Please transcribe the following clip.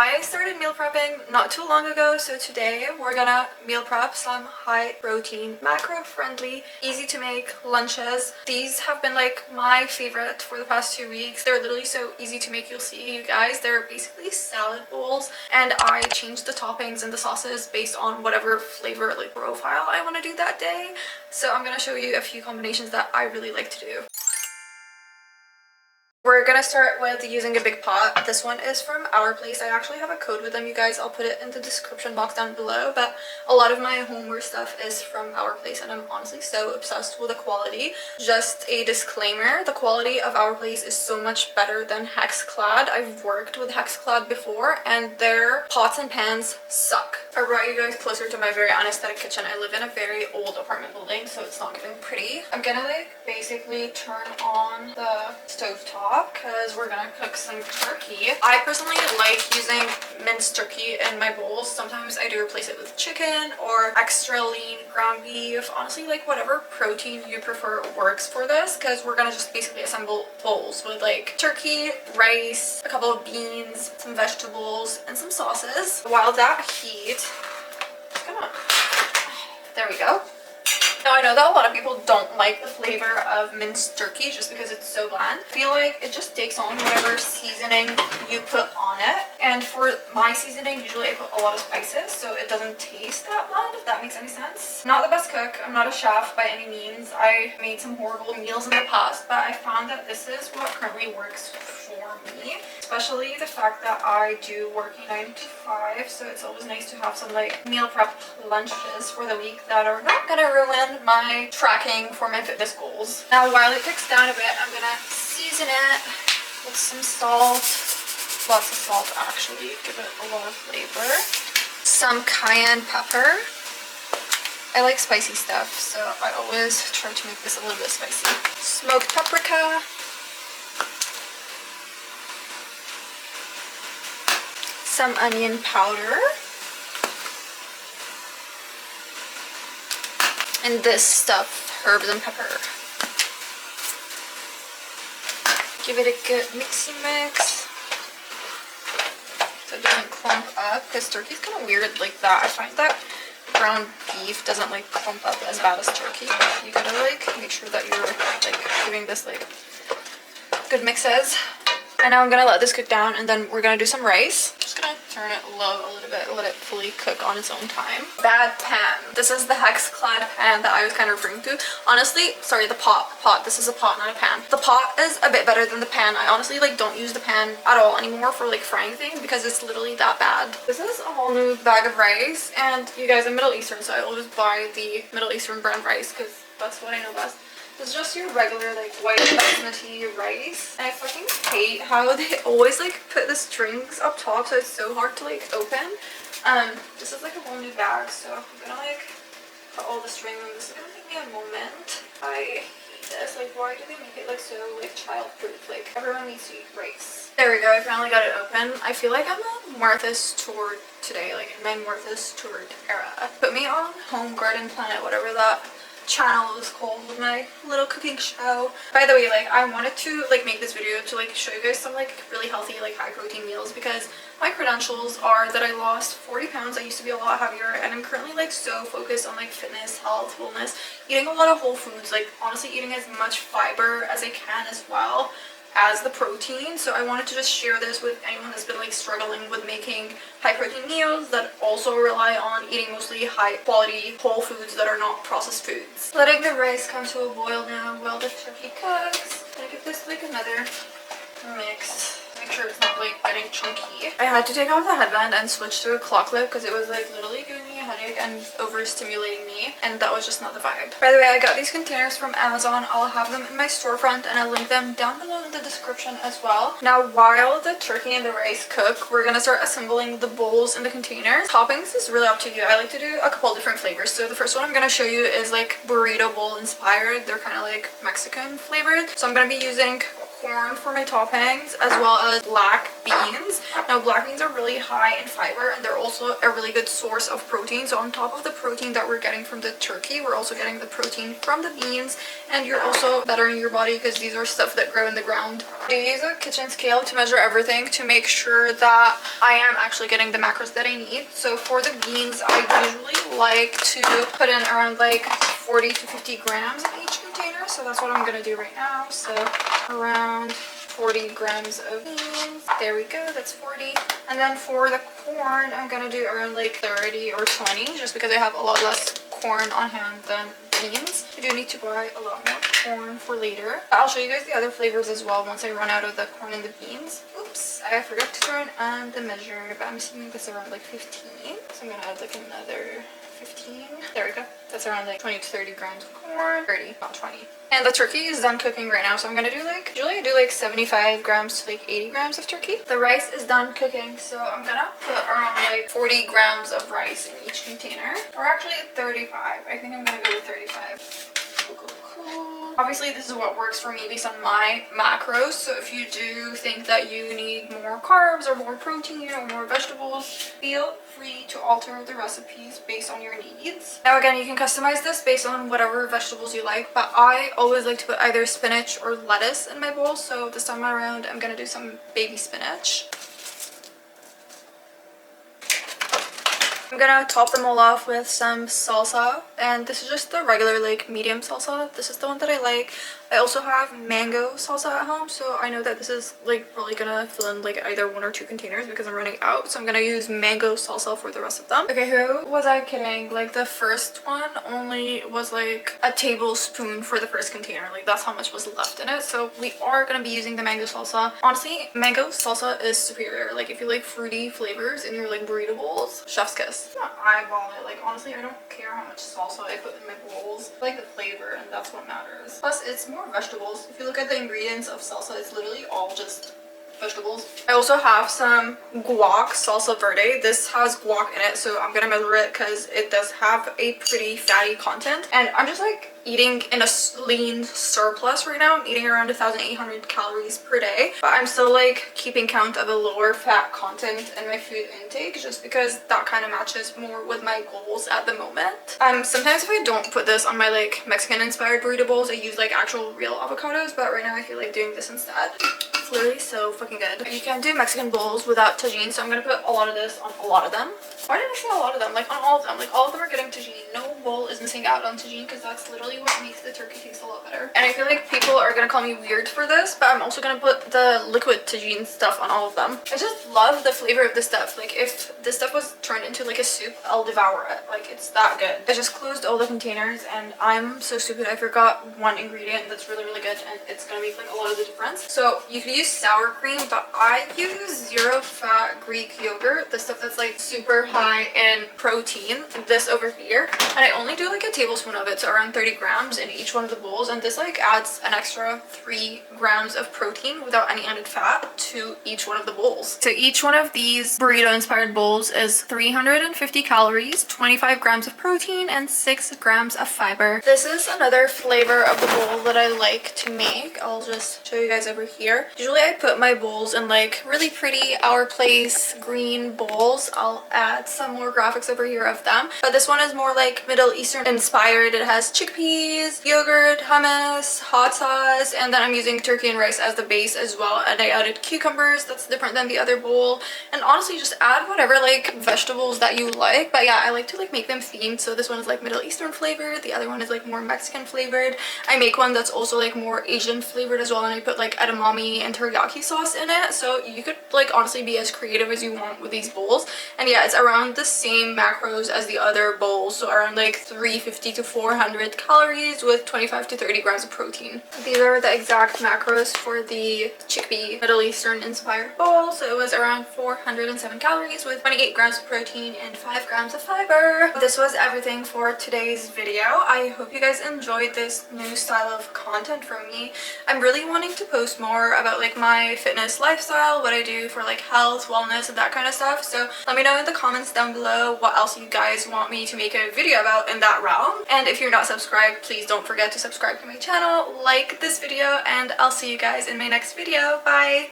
I started meal prepping not too long ago, so today we're gonna meal prep some high protein, macro friendly, easy to make lunches. These have been like my favorite for the past 2 weeks. They're literally so easy to make. You'll see, you guys, they're basically salad bowls, and I changed the toppings and the sauces based on whatever flavor like profile I want to do that day. So I'm gonna show you a few combinations that I really like to do. We're gonna start with using a big pot. This one is from Our Place. I actually have a code with them, you guys. I'll put it in the description box down below, but a lot of my homeware stuff is from Our Place, and I'm honestly so obsessed with the quality. Just a disclaimer, the quality of Our Place is so much better than Hexclad. I've worked with Hexclad before, and their pots and pans suck. I brought you guys closer to my very unaesthetic kitchen. I live in a very old apartment building, so it's not getting pretty. I'm gonna like basically turn on the stove top because we're gonna cook some turkey. I personally like using minced turkey in my bowls. Sometimes I do replace it with chicken or extra lean ground beef. Honestly, like whatever protein you prefer works for this, because we're gonna just basically assemble bowls with like turkey, rice, a couple of beans, some vegetables, and some sauces. While that heat, come on, there we go. Now, I know that a lot of people don't like the flavor of minced turkey just because it's so bland. I feel like it just takes on whatever seasoning you put on it. And for my seasoning, usually I put a lot of spices, so it doesn't taste that bland, if that makes any sense. Not the best cook. I'm not a chef by any means. I made some horrible meals in the past, but I found that this is what currently works for me. Especially the fact that I do work 9 to 5, so it's always nice to have some like meal prep lunches for the week that are not gonna ruin my tracking for my fitness goals. Now, while it cooks down a bit, I'm gonna season it with some salt. Lots of salt, actually, give it a lot of flavor. Some cayenne pepper. I like spicy stuff, so I always try to make this a little bit spicy. Smoked paprika. Some onion powder. And this stuff, herbs and pepper. Give it a good mixy mix so it doesn't clump up, because turkey's kind of weird like that. I find that ground beef doesn't like clump up as bad as turkey, but you gotta like make sure that you're like giving this like good mixes. And now I'm gonna let this cook down, and then we're gonna do some rice. Just gonna turn it low a little bit, let it fully cook on its own time. Bad pan. This is the Hexclad pan that I was kind of referring to. Honestly, sorry, the pot. This is a pot, not a pan. The pot is a bit better than the pan. I honestly like don't use the pan at all anymore for like frying things because it's literally that bad. This is a whole new bag of rice, and you guys, I'm Middle Eastern, so I always buy the Middle Eastern brand rice because that's what I know best. It's just your regular like white basmati rice, and I fucking hate how they always like put the strings up top, so it's so hard to like open. This is like a whole new bag, so I'm gonna like put all the strings on. This is gonna take me a moment. I hate this. Like, why do they make it like so like child-proof? Like, everyone needs to eat rice. There we go. I finally got it open. I feel like I'm on Martha's tour today, like in my Martha's tour era. Put me on Home Garden Planet, whatever that channel is called, with my little cooking show. By the way, like I wanted to like make this video to like show you guys some like really healthy like high protein meals, because my credentials are that I lost 40 pounds. I used to be a lot heavier, and I'm currently like so focused on like fitness, health, wellness, eating a lot of whole foods, like honestly eating as much fiber as I can as well as the protein. So I wanted to just share this with anyone that's been like struggling with making high protein meals that also rely on eating mostly high quality whole foods that are not processed foods. Letting the rice come to a boil now while the turkey cooks. I'm gonna give this like another mix. Make sure it's not like getting chunky. I had to take off the headband and switch to a clock lip because it was like literally giving me a headache and overstimulating me, and that was just not the vibe. By the way, I got these containers from Amazon. I'll have them in my storefront, and I'll link them down below in the description as well. Now, while the turkey and the rice cook, we're gonna start assembling the bowls in the containers. Toppings is really up to you. I like to do a couple different flavors. So the first one I'm gonna show you is like burrito bowl inspired. They're kind of like Mexican flavored. So I'm gonna be using corn for my toppings, as well as black beans. Now, black beans are really high in fiber, and they're also a really good source of protein. So on top of the protein that we're getting from the turkey, we're also getting the protein from the beans, and you're also bettering your body because these are stuff that grow in the ground I do use a kitchen scale to measure everything to make sure that I am actually getting the macros that I need. So for the beans, I usually like to put in around like 40 to 50 grams in each container. So that's what I'm gonna do right now. So around 40 grams of beans. There we go, that's 40. And then for the corn, I'm gonna do around like 30 or 20, just because I have a lot less corn on hand than beans. I do need to buy a lot more corn for later. I'll show you guys the other flavors as well once I run out of the corn and the beans. Oops, I forgot to turn on the measure, but I'm assuming that's around like 15. So I'm gonna add like another 15. There we go. That's around like 20 to 30 grams of corn. 30, not 20. And the turkey is done cooking right now, so I'm gonna do like, usually I do like 75 grams to like 80 grams of turkey. The rice is done cooking, so I'm gonna put around like 40 grams of rice in each container. Or actually 35. I think I'm gonna go with 35. Cool, cool, cool. Obviously, this is what works for me based on my macros, so if you do think that you need more carbs or more protein or more vegetables, feel free to alter the recipes based on your needs. Now again, you can customize this based on whatever vegetables you like, but I always like to put either spinach or lettuce in my bowl, so this time around I'm gonna do some baby spinach. I'm gonna top them all off with some salsa, and this is just the regular like medium salsa. This is the one that I like. I also have mango salsa at home, so I know that this is like probably gonna fill in like either 1 or 2 containers because I'm running out, so I'm gonna use mango salsa for the rest of them. Okay, who was I kidding? Like the first one only was like a tablespoon for the first container, like that's how much was left in it, so we are gonna be using the mango salsa. Honestly, mango salsa is superior. Like if you like fruity flavors in your like burrito bowls, chef's kiss. I'm not eyeball it. Like honestly, I don't care how much salsa I put in my bowls. I like the flavor, and that's what matters. Plus, it's more vegetables. If you look at the ingredients of salsa, it's literally all just vegetables. I also have some guac salsa verde. This has guac in it, so I'm gonna measure it because it does have a pretty fatty content, and I'm just like eating in a lean surplus right now. I'm eating around 1,800 calories per day, but I'm still like keeping count of a lower fat content in my food intake just because that kind of matches more with my goals at the moment. Sometimes if I don't put this on my like Mexican inspired burrito bowls, I use like actual real avocados, but right now I feel like doing this instead. It's literally so fucking good. You can't do Mexican bowls without tagine, so I'm gonna put a lot of this on a lot of them. Why did I say a lot of them? Like on all of them. Like all of them are getting tagine. No bowl is missing out on tagine because that's literally what makes the turkey taste a lot better. And I feel like people are gonna call me weird for this, but I'm also gonna put the liquid tagine stuff on all of them. I just love the flavor of this stuff. Like if this stuff was turned into like a soup, I'll devour it. Like it's that good. I just closed all the containers and I'm so stupid. I forgot one ingredient that's really, really good, and it's gonna make like a lot of the difference. So you could use sour cream, but I use zero fat Greek yogurt, the stuff that's like super high in protein, this over here, and I only do like a tablespoon of it, so around 30 grams in each one of the bowls, and this like adds an extra 3 grams of protein without any added fat to each one of the bowls. So each one of these burrito inspired bowls is 350 calories, 25 grams of protein, and 6 grams of fiber. This is another flavor of the bowl that I like to make. I'll just show you guys over here. Usually I put my bowls in like really pretty Our Place green bowls. I'll add some more graphics over here of them, but this one is more like Middle Eastern inspired. It has chickpeas, yogurt, hummus, hot sauce, and then I'm using turkey and rice as the base as well, and I added cucumbers. That's different than the other bowl, and honestly just add whatever like vegetables that you like. But yeah, I like to like make them themed, so this one is like Middle Eastern flavored, the other one is like more Mexican flavored. I make one that's also like more Asian flavored as well, and I put like edamame and teriyaki sauce in it, so you could like honestly be as creative as you want with these bowls. And yeah, it's around the same macros as the other bowls, so around like 350 to 400 calories with 25 to 30 grams of protein. These are the exact macros for the chickpea Middle Eastern inspired bowl, so it was around 407 calories with 28 grams of protein and 5 grams of fiber. This was everything for today's video. I hope you guys enjoyed this new style of content from me. I'm really wanting to post more about like my fitness lifestyle, what I do for like health, wellness, and that kind of stuff, so let me know in the comments down below what else you guys want me to make a video about in that realm. And if you're not subscribed, please don't forget to subscribe to my channel, like this video, and I'll see you guys in my next video. Bye!